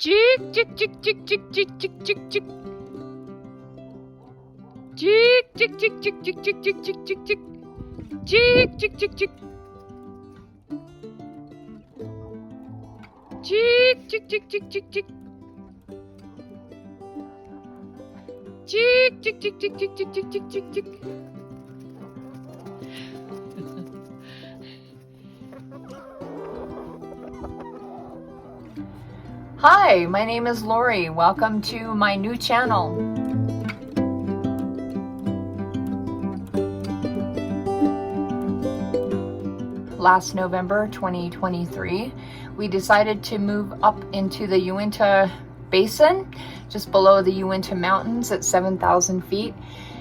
Chick, chick, chick, chick, chick, chick, chick, chick, chick. Chick, chick, chick, chick, chick, chick, chick, chick, chick, chick. Chick, chick, chick, chick. Chick, chick, chick, chick, chick, chick. Chick, chick, chick, chick, chick, chick, chick, chick, chick, chick. Hi, my name is Lori. Welcome to my new channel. Last November 2023, we decided to move up into the Uinta Basin, just below the Uinta Mountains at 7,000 feet,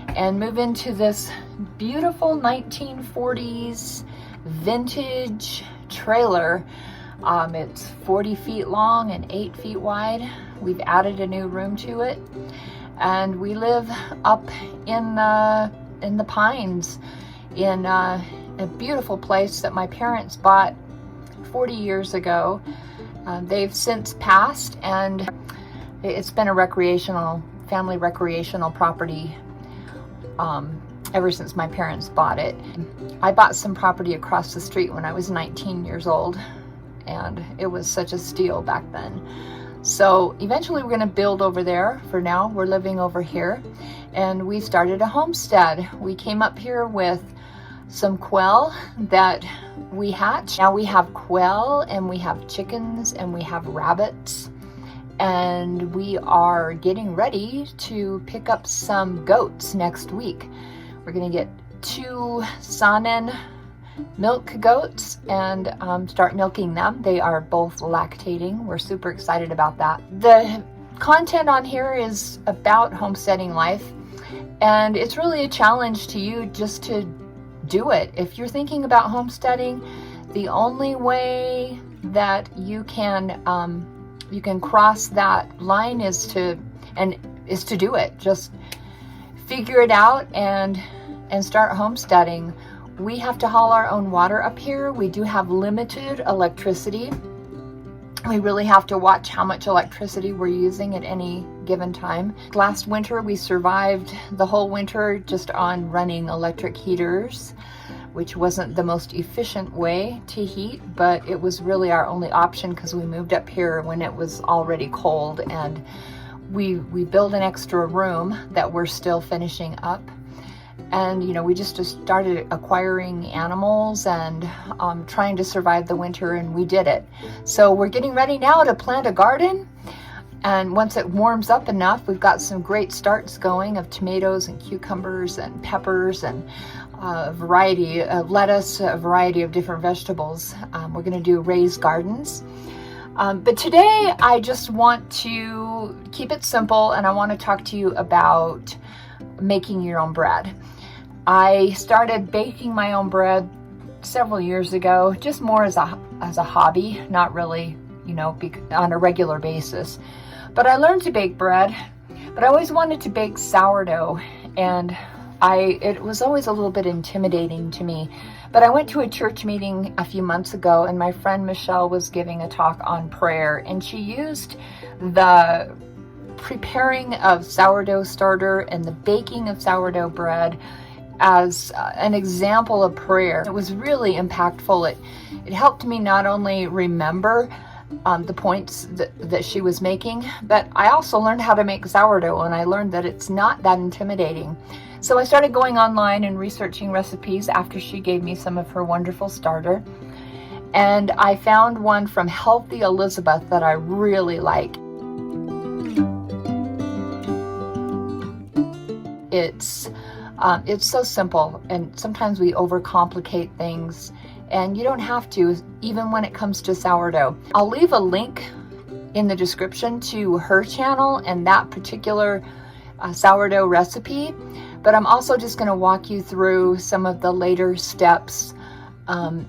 and move into this beautiful 1940s vintage trailer. It's 40 feet long and 8 feet wide. We've added a new room to it, and we live up in the pines in a beautiful place that my parents bought 40 years ago. They've since passed, and it's been a family recreational property ever since my parents bought it. I bought some property across the street when I was 19 years old, and it was such a steal back then. So eventually we're going to build over there. For now, we're living over here, and we started a homestead. We came up here with some quail that we hatched. Now we have quail, and we have chickens, and we have rabbits, and we are getting ready to pick up some goats next week. We're going to get 2 Saanen milk goats and start milking them. They are both lactating. We're super excited about that. The content on here is about homesteading life, and it's really a challenge to you just to do it. If you're thinking about homesteading, the only way that you can cross that line is to do it. Just figure it out and start homesteading. We have to haul our own water up here. We do have limited electricity. We really have to watch how much electricity we're using at any given time. Last winter, we survived the whole winter just on running electric heaters, which wasn't the most efficient way to heat, but it was really our only option because we moved up here when it was already cold, and we built an extra room that we're still finishing up. And we just started acquiring animals and trying to survive the winter, and we did it. So we're getting ready now to plant a garden, and once it warms up enough, we've got some great starts going of tomatoes and cucumbers and peppers and a variety of lettuce, a variety of different vegetables. We're going to do raised gardens. But today I just want to keep it simple, and I want to talk to you about making your own bread. I started baking my own bread several years ago, just more as a hobby, not really, on a regular basis. But I learned to bake bread, but I always wanted to bake sourdough, and it was always a little bit intimidating to me. But I went to a church meeting a few months ago, and my friend Michelle was giving a talk on prayer, and she used the preparing of sourdough starter and the baking of sourdough bread as an example of prayer. It was really impactful. It helped me not only remember the points that she was making, but I also learned how to make sourdough, and I learned that it's not that intimidating. So I started going online and researching recipes after she gave me some of her wonderful starter, and I found one from Healthy Elizabeth that I really like. It's so simple, and sometimes we overcomplicate things, and you don't have to, even when it comes to sourdough. I'll leave a link in the description to her channel and that particular sourdough recipe, but I'm also just going to walk you through some of the later steps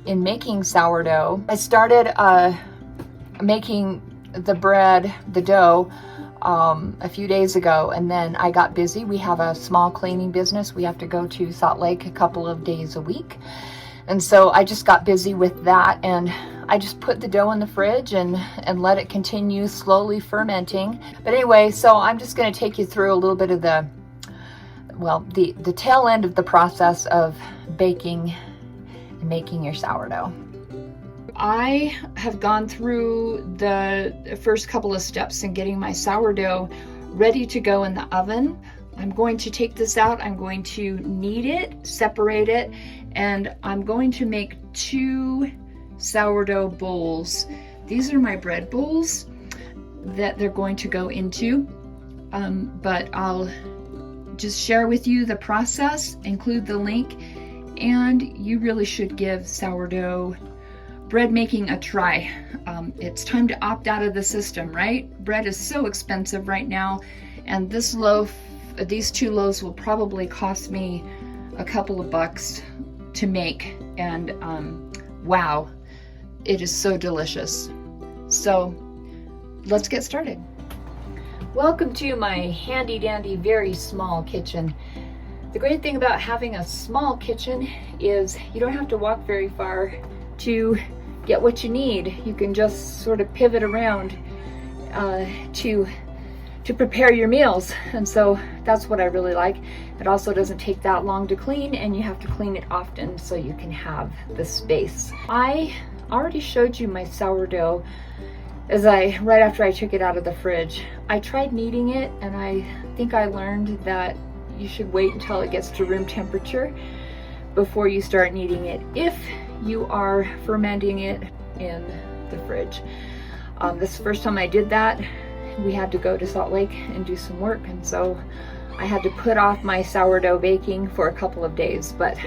in making sourdough. I started making the dough a few days ago, and then I got busy. We have a small cleaning business. We have to go to Salt Lake a couple of days a week. And so I just got busy with that, and I just put the dough in the fridge and let it continue slowly fermenting. But anyway, so I'm just going to take you through a little bit of the tail end of the process of baking and making your sourdough. I have gone through the first couple of steps in getting my sourdough ready to go in the oven. I'm going to take this out, I'm going to knead it, separate it, and I'm going to make 2 sourdough bowls. These are my bread bowls that they're going to go into, but I'll just share with you the process, include the link, and you really should give sourdough bread making a try. It's time to opt out of the system, right? Bread is so expensive right now, and this loaf, these 2 loaves will probably cost me a couple of bucks to make, and wow, it is so delicious. So let's get started. Welcome to my handy dandy, very small kitchen. The great thing about having a small kitchen is you don't have to walk very far to get what you need. You can just sort of pivot around to prepare your meals, and so that's what I really like. It also doesn't take that long to clean, and you have to clean it often so you can have the space. I already showed you my sourdough right after I took it out of the fridge. I tried kneading it, and I think I learned that you should wait until it gets to room temperature before you start kneading it if you are fermenting it in the fridge. This is the first time I did that. We had to go to Salt Lake and do some work, and so I had to put off my sourdough baking for a couple of days, but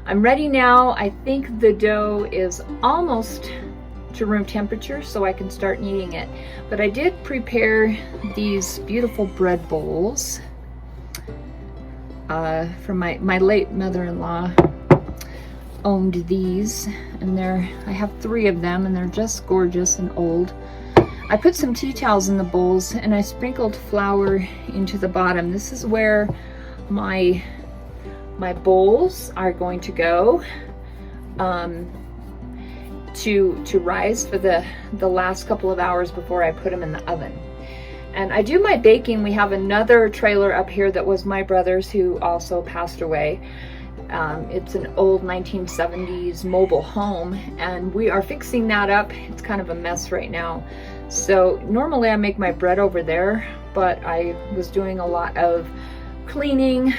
I'm ready now. I think the dough is almost to room temperature, so I can start kneading it. But I did prepare these beautiful bread bowls from my late mother-in-law. Owned these, and I have 3 of them, and they're just gorgeous and old. I put some tea towels in the bowls, and I sprinkled flour into the bottom. This is where my bowls are going to go to rise for the last couple of hours before I put them in the oven. And I do my baking. We have another trailer up here that was my brother's, who also passed away. It's an old 1970s mobile home, and we are fixing that up. It's kind of a mess right now. So normally I make my bread over there, but I was doing a lot of cleaning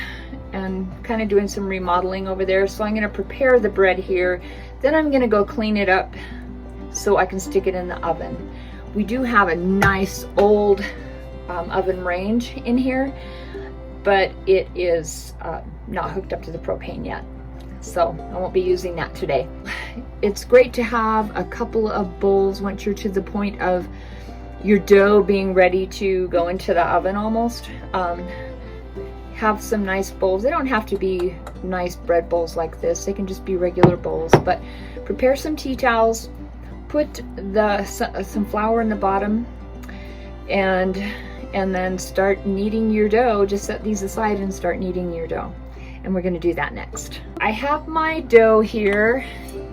and kind of doing some remodeling over there. So I'm going to prepare the bread here. Then I'm going to go clean it up so I can stick it in the oven. We do have a nice old oven range in here, but it is not hooked up to the propane yet, so I won't be using that today. It's great to have a couple of bowls once you're to the point of your dough being ready to go into the oven almost. Have some nice bowls. They don't have to be nice bread bowls like this. They can just be regular bowls, but prepare some tea towels, put some flour in the bottom, and then start kneading your dough. Just set these aside and start kneading your dough. And we're going to do that next. I have my dough here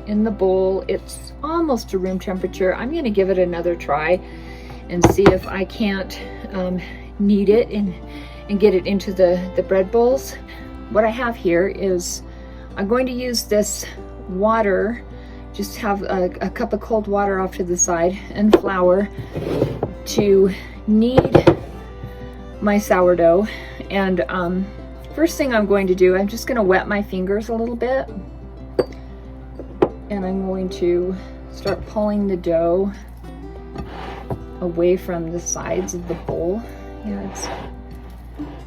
in the bowl. It's almost to room temperature. I'm going to give it another try and see if I can't knead it and get it into the bread bowls. What I have here is I'm going to use this water, just have a cup of cold water off to the side, and flour to knead my sourdough. And first thing I'm going to do, I'm just going to wet my fingers a little bit, and I'm going to start pulling the dough away from the sides of the bowl. Yeah, it's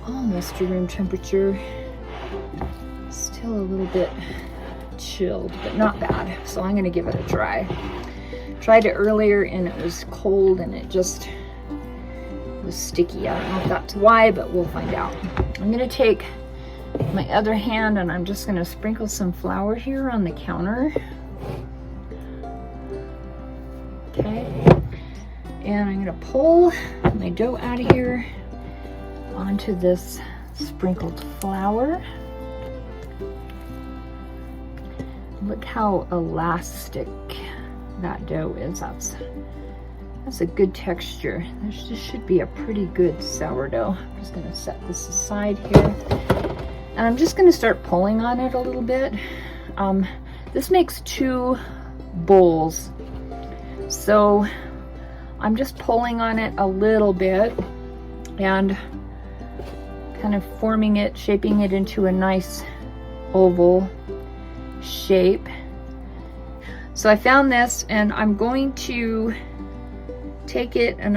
almost to room temperature. Still a little bit chilled, but not bad. So I'm going to give it a try. Tried it earlier and it was cold and it just was sticky. I don't know if that's why, but we'll find out. I'm going to take my other hand and I'm just going to sprinkle some flour here on the counter. Okay. And I'm going to pull my dough out of here onto this sprinkled flour. Look how elastic that dough is. That's a good texture. This should be a pretty good sourdough. I'm just gonna set this aside here. And I'm just gonna start pulling on it a little bit. This makes 2 bowls. So I'm just pulling on it a little bit and kind of forming it, shaping it into a nice oval shape. So I found this, and I'm going to take it, and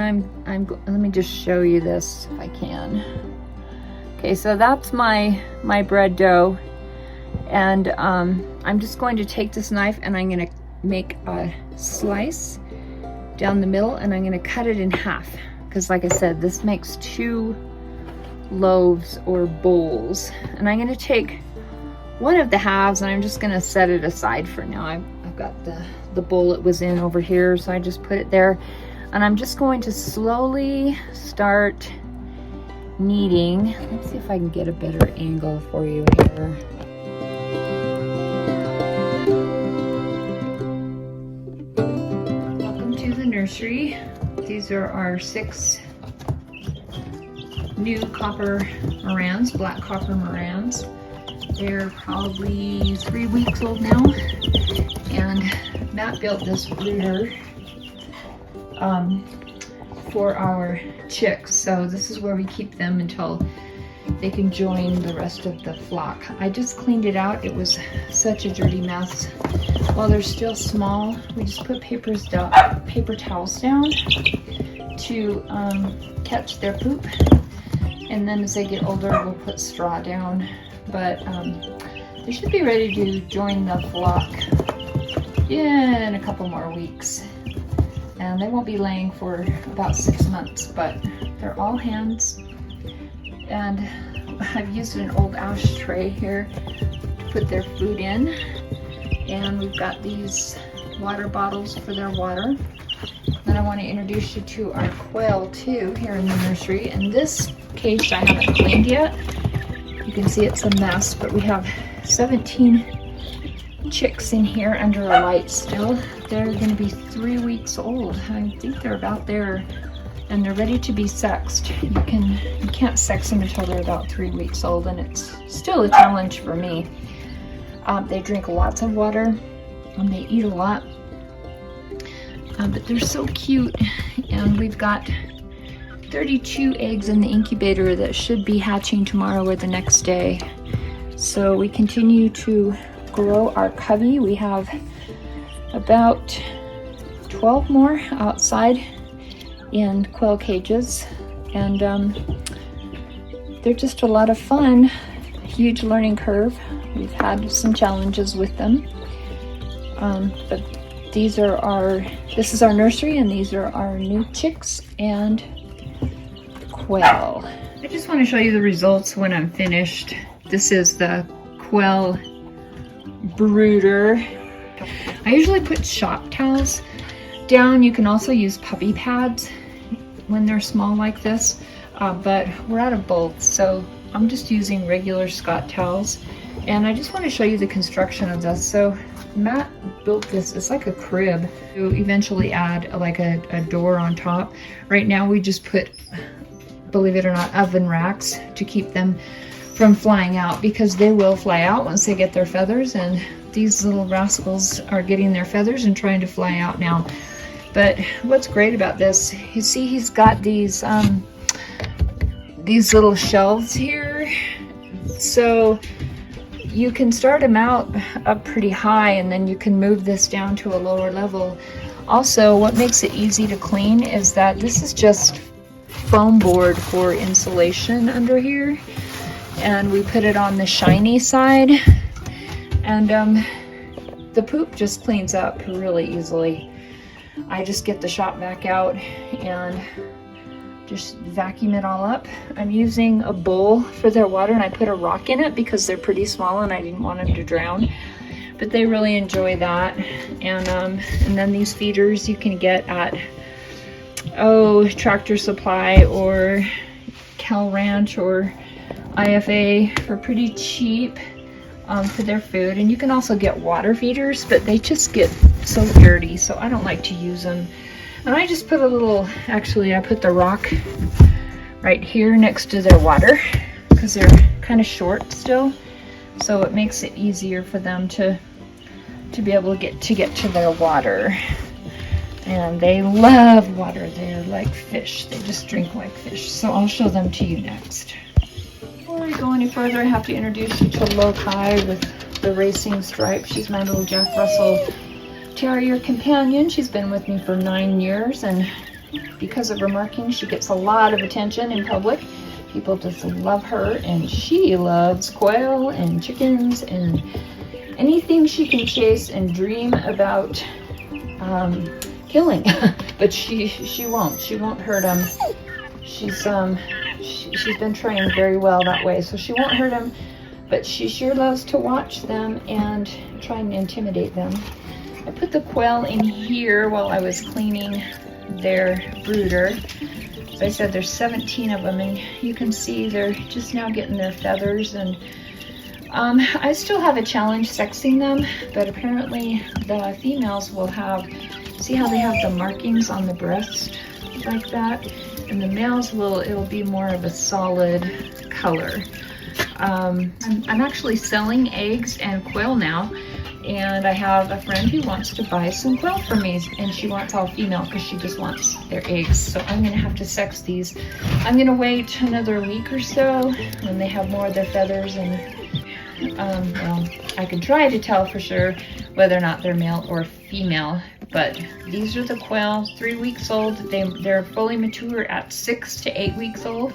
let me just show you this if I can. Okay, so that's my bread dough, and I'm just going to take this knife and I'm going to make a slice down the middle, and I'm going to cut it in half, because like I said, this makes 2 loaves or bowls. And I'm going to take one of the halves, and I'm just going to set it aside for now. I've got the bowl it was in over here, so I just put it there, and I'm just going to slowly start kneading. Let's see if I can get a better angle for you here. Welcome to the nursery. These are our 6 new copper morans, black copper morans. They're probably 3 weeks old now, and Matt built this brooder for our chicks. So this is where we keep them until they can join the rest of the flock. I just cleaned it out. It was such a dirty mess. While they're still small, we just put paper towels down to catch their poop. And then as they get older, we'll put straw down. But they should be ready to join the flock in a couple more weeks. And they won't be laying for about 6 months, but they're all hens. And I've used an old ashtray here to put their food in. And we've got these water bottles for their water. Then I want to introduce you to our quail too here in the nursery. And this cage I haven't cleaned yet. You can see it's a mess, but we have 17 chicks in here under a light still. They're going to be 3 weeks old. I think they're about there, and they're ready to be sexed. You can't sex them until they're about 3 weeks old, and it's still a challenge for me. They drink lots of water, and they eat a lot, but they're so cute. And we've got 32 eggs in the incubator that should be hatching tomorrow or the next day. So we continue to grow our covey. We have about 12 more outside in quail cages, and they're just a lot of fun. Huge learning curve. We've had some challenges with them, but this is our nursery, and these are our new chicks and quail. I just want to show you the results when I'm finished. This is the quail brooder. I usually put shop towels down. You can also use puppy pads when they're small like this, but we're out of both, so I'm just using regular Scott towels. And I just want to show you the construction of this. So Matt built this, it's like a crib, to eventually add like a door on top. Right now we just put, believe it or not, oven racks to keep them from flying out, because they will fly out once they get their feathers, and these little rascals are getting their feathers and trying to fly out now. But what's great about this, you see he's got these little shelves here, so you can start them out up pretty high, and then you can move this down to a lower level. Also, what makes it easy to clean is that this is just foam board for insulation under here, and we put it on the shiny side, and the poop just cleans up really easily. I just get the shop vac out and just vacuum it all up. I'm using a bowl for their water, and I put a rock in it because they're pretty small and I didn't want them to drown, but they really enjoy that. And then these feeders you can get at Tractor Supply or Cal Ranch or IFA for pretty cheap. for their food. And you can also get water feeders, but they just get so dirty, so I don't like to use them. And I just put a little, actually I put the rock right here next to their water because they're kind of short still, so it makes it easier for them to be able to get to their water. And they love water. They're like fish. They just drink like fish. So I'll show them to you next. Before I go any further, I have to introduce you to Lokai with the racing stripe. She's my little Jack Russell Terrier companion. She's been with me for 9 years, and because of her markings, she gets a lot of attention in public. People just love her, and she loves quail and chickens and anything she can chase and dream about killing. But she won't hurt them. She's been trained very well that way, so she won't hurt them, but she sure loves to watch them and try and intimidate them. I put the quail in here while I was cleaning their brooder. As I said, there's 17 of them, and you can see they're just now getting their feathers. And I still have a challenge sexing them, but apparently the females will have, see how they have the markings on the breast like that, and the males it'll be more of a solid color. I'm actually selling eggs and quail now, and I have a friend who wants to buy some quail from me, and she wants all female because she just wants their eggs. So I'm gonna have to sex these. I'm gonna wait another week or so when they have more of their feathers, and well, I can try to tell for sure whether or not they're male or female. But these are the quail, 3 weeks old. They're fully mature at 6 to 8 weeks old.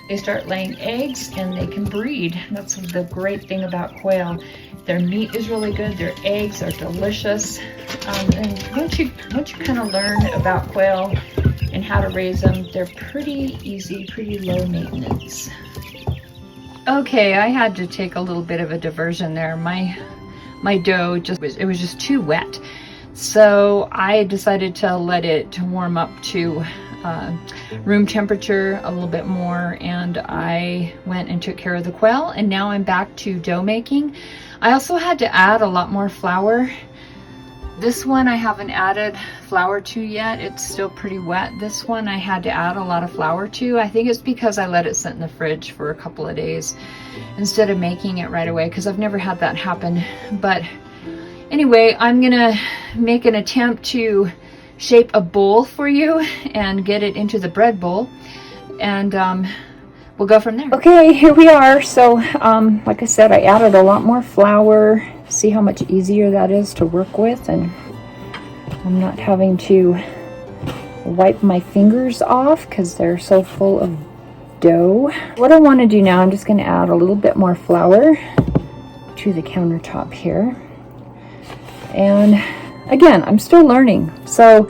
They start laying eggs and they can breed. That's the great thing about quail. Their meat is really good. Their eggs are delicious. And once you kind of learn about quail and how to raise them, they're pretty easy, pretty low maintenance. Okay, I had to take a little bit of a diversion there. My dough it was just too wet. So I decided to let it warm up to room temperature a little bit more, and I went and took care of the quail, and now I'm back to dough making. I also had to add a lot more flour. This one I haven't added flour to yet. It's still pretty wet. This one I had to add a lot of flour to. I think it's because I let it sit in the fridge for a couple of days instead of making it right away, because I've never had that happen. But anyway, I'm gonna make an attempt to shape a bowl for you and get it into the bread bowl, and we'll go from there. Okay, here we are. So like I said, I added a lot more flour. See how much easier that is to work with, and I'm not having to wipe my fingers off because they're so full of dough. What I want to do now, I'm just going to add a little bit more flour to the countertop here. And again, I'm still learning. So,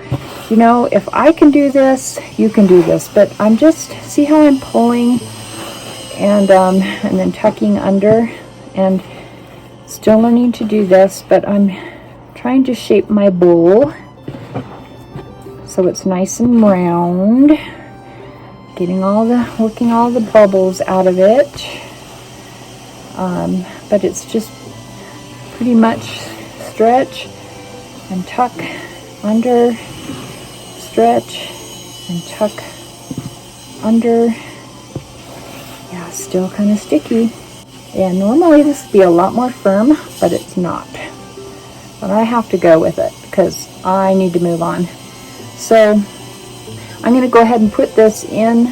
you know, if I can do this, you can do this. But I'm just, see how I'm pulling and then tucking under, and still learning to do this, but I'm trying to shape my bowl so it's nice and round. Working all the bubbles out of it. But it's just pretty much stretch and tuck under, stretch and tuck under. Yeah, still kind of sticky. And normally this would be a lot more firm, but it's not. But I have to go with it because I need to move on. So I'm going to go ahead and put this in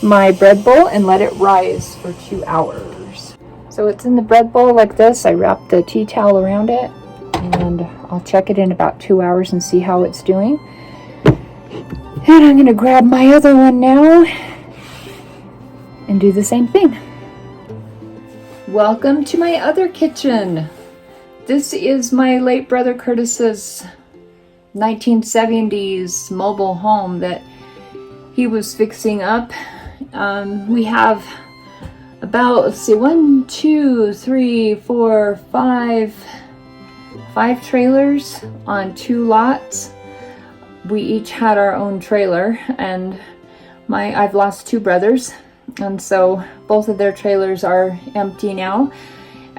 my bread bowl and let it rise for 2 hours. So it's in the bread bowl like this. I wrap the tea towel around it, and I'll check it in about 2 hours and see how it's doing. And I'm going to grab my other one now and do the same thing. Welcome to my other kitchen. This is my late brother Curtis's 1970s mobile home that he was fixing up. We have about, let's see, 1, 2, 3, 4, 5 trailers on 2 lots. We each had our own trailer, and I've lost 2 brothers. And so both of their trailers are empty now.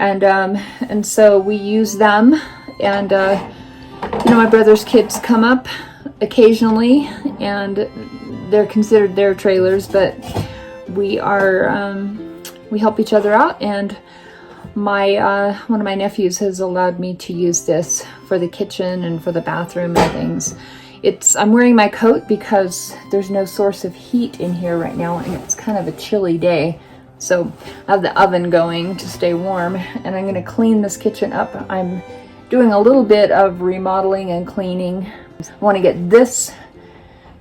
And so we use them, and you know, my brother's kids come up occasionally, and they're considered their trailers, but we help each other out. And my one of my nephews has allowed me to use this for the kitchen and for the bathroom and things. I'm wearing my coat because there's no source of heat in here right now, and it's kind of a chilly day. So I have the oven going to stay warm, and I'm going to clean this kitchen up. I'm doing a little bit of remodeling and cleaning. I want to get this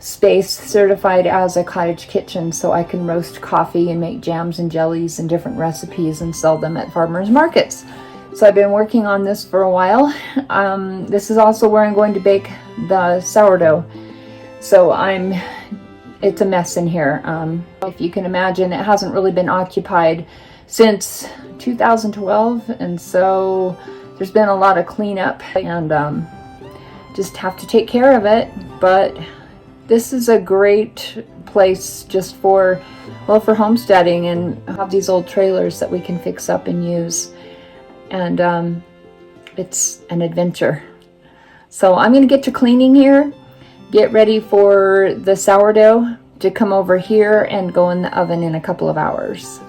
space certified as a cottage kitchen so I can roast coffee and make jams and jellies and different recipes and sell them at farmers markets. So I've been working on this for a while. This is also where I'm going to bake the sourdough. So it's a mess in here. If you can imagine, it hasn't really been occupied since 2012, and so there's been a lot of cleanup, and just have to take care of it. But this is a great place just for homesteading, and have these old trailers that we can fix up and use, and it's an adventure. So I'm going to get to cleaning here, get ready for the sourdough to come over here and go in the oven in a couple of hours.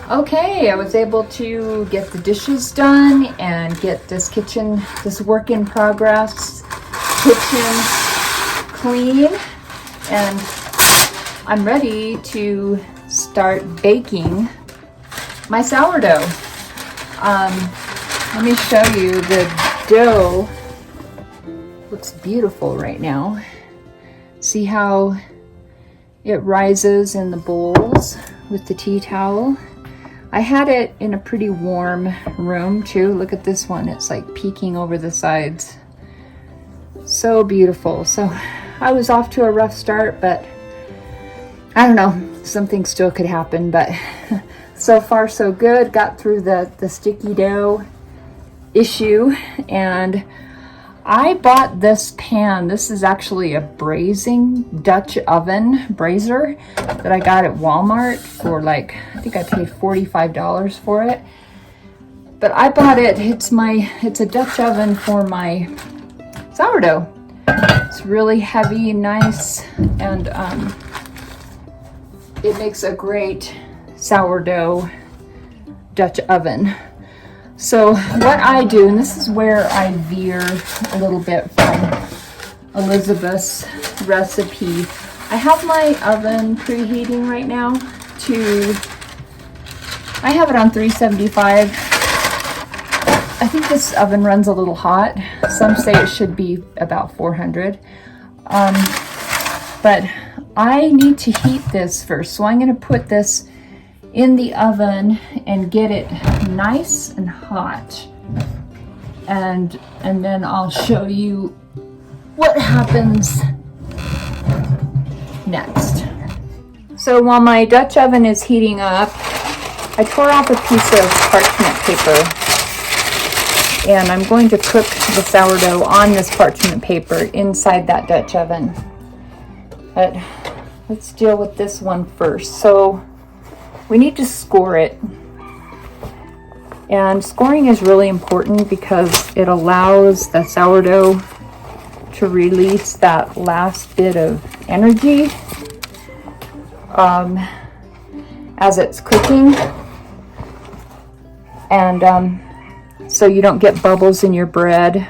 Okay, I was able to get the dishes done and get this kitchen, this work in progress kitchen clean, and I'm ready to start baking my sourdough. Let me show you. The dough looks beautiful right now. See how it rises in the bowls with the tea towel. I had it in a pretty warm room too. Look at this one. It's like peeking over the sides. So beautiful. So I was off to a rough start, but I don't know. Something still could happen, but so far so good. Got through the sticky dough issue, and I bought this pan. This is actually a braising Dutch oven braiser that I got at Walmart for I think I paid $45 for it. But I bought it, it's a Dutch oven for my sourdough. It's really heavy, nice, and it makes a great sourdough Dutch oven. So what I do, and this is where I veer a little bit from Elizabeth's recipe. I have my oven preheating right now I have it on 375. I think this oven runs a little hot. Some say it should be about 400. But I need to heat this first. So I'm going to put this in the oven and get it nice and hot, and then I'll show you what happens next. So while my Dutch oven is heating up, I tore off a piece of parchment paper, and I'm going to cook the sourdough on this parchment paper inside that Dutch oven. But let's deal with this one first. So we need to score it, and scoring is really important because it allows the sourdough to release that last bit of energy as it's cooking, and so you don't get bubbles in your bread.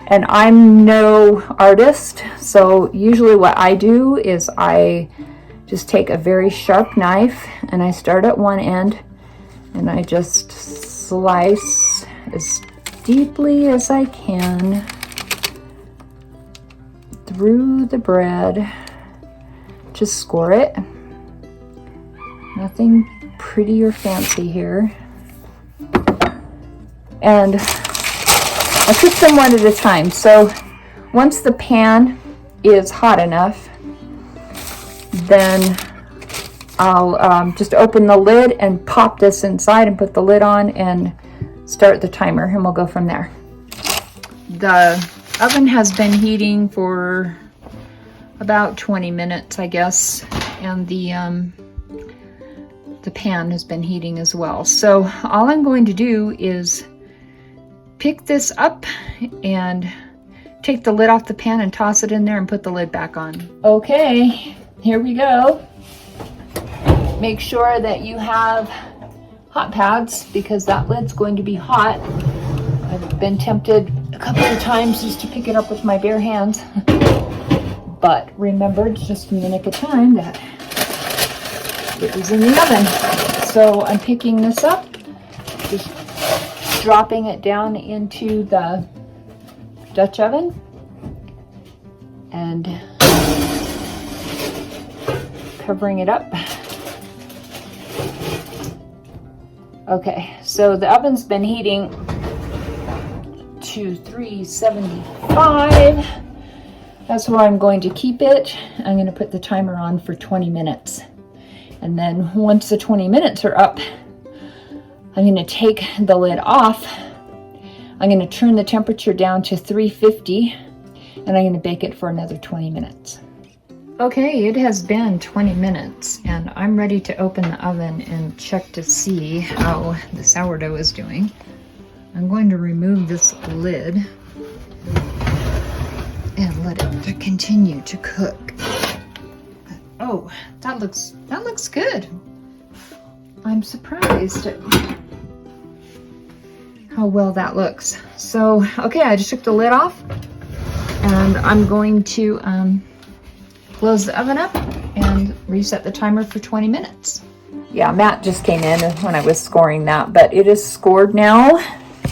And I'm no artist, so usually what I do is I just take a very sharp knife, and I start at one end, and I just slice as deeply as I can through the bread to score it. Nothing pretty or fancy here. And I cook them one at a time. So once the pan is hot enough, then I'll just open the lid and pop this inside and put the lid on and start the timer, and we'll go from there. The oven has been heating for about 20 minutes, I guess, and the pan has been heating as well. So all I'm going to do is pick this up and take the lid off the pan and toss it in there and put the lid back on. Okay, here we go. Make sure that you have hot pads because that lid's going to be hot. I've been tempted a couple of times just to pick it up with my bare hands. But remember, it's just in the nick of time that it was in the oven. So I'm picking this up, just dropping it down into the Dutch oven, and covering it up. Okay, so the oven's been heating to 375. That's where I'm going to keep it. I'm going to put the timer on for 20 minutes. And then once the 20 minutes are up, I'm going to take the lid off. I'm going to turn the temperature down to 350, and I'm going to bake it for another 20 minutes. Okay, it has been 20 minutes, and I'm ready to open the oven and check to see how the sourdough is doing. I'm going to remove this lid and let it continue to cook. Oh, that looks good. I'm surprised at how well that looks. So, okay, I just took the lid off, and I'm going to close the oven up and reset the timer for 20 minutes. Yeah, Matt just came in when I was scoring that, but it is scored now.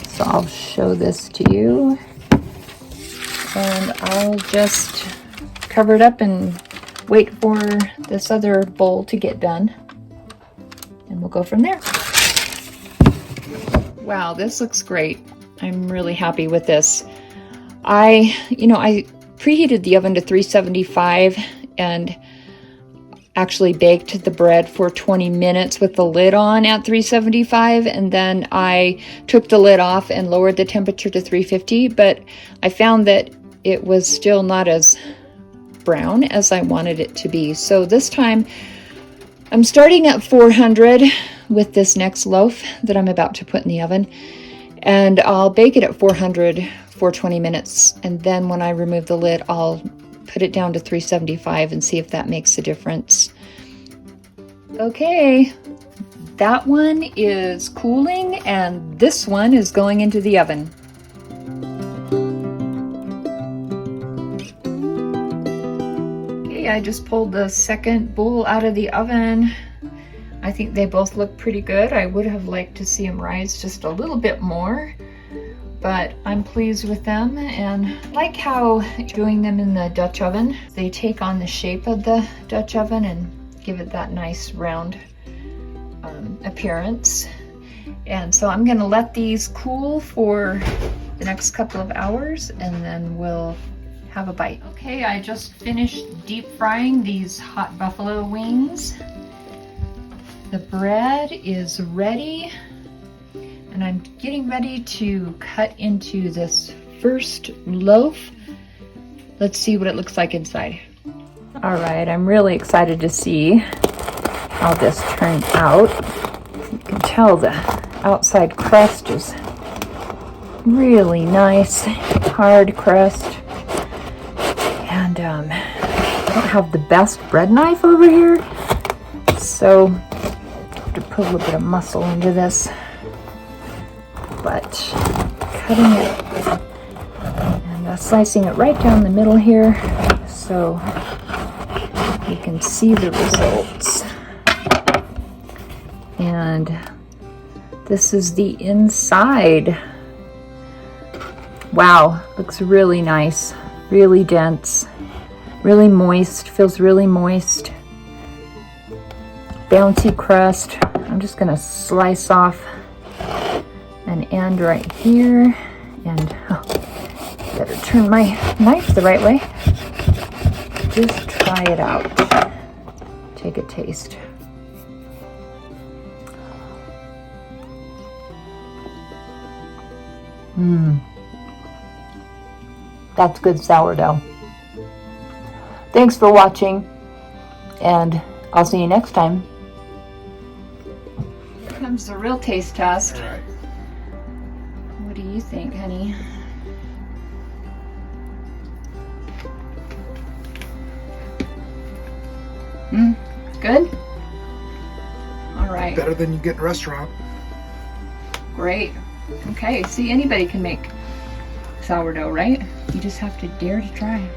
So I'll show this to you. And I'll just cover it up and wait for this other bowl to get done. And we'll go from there. Wow, this looks great. I'm really happy with this. I preheated the oven to 375 and actually baked the bread for 20 minutes with the lid on at 375, and then I took the lid off and lowered the temperature to 350, but I found that it was still not as brown as I wanted it to be. So this time I'm starting at 400 with this next loaf that I'm about to put in the oven, and I'll bake it at 400 for 20 minutes, and then when I remove the lid I'll put it down to 375 and see if that makes a difference. Okay, that one is cooling and this one is going into the oven. Okay, I just pulled the second bowl out of the oven. I think they both look pretty good. I would have liked to see them rise just a little bit more, but I'm pleased with them, and like how doing them in the Dutch oven, they take on the shape of the Dutch oven and give it that nice round appearance. And so I'm gonna let these cool for the next couple of hours and then we'll have a bite. Okay, I just finished deep frying these hot buffalo wings. The bread is ready, and I'm getting ready to cut into this first loaf. Let's see what it looks like inside. All right, I'm really excited to see how this turned out. You can tell the outside crust is really nice, hard crust. And I don't have the best bread knife over here, so I have to put a little bit of muscle into this. But cutting it and slicing it right down the middle here, so you can see the results. And this is the inside. Wow, looks really nice, really dense, really moist, feels really moist. Bouncy crust. I'm just gonna slice off an end right here, and better turn my knife the right way. Just try it out. Take a taste. That's good sourdough. Thanks for watching, and I'll see you next time. Here comes the real taste test. All right. What do you think, honey? Good? All right. Better than you get in a restaurant. Great. Okay, see, anybody can make sourdough, right? You just have to dare to try.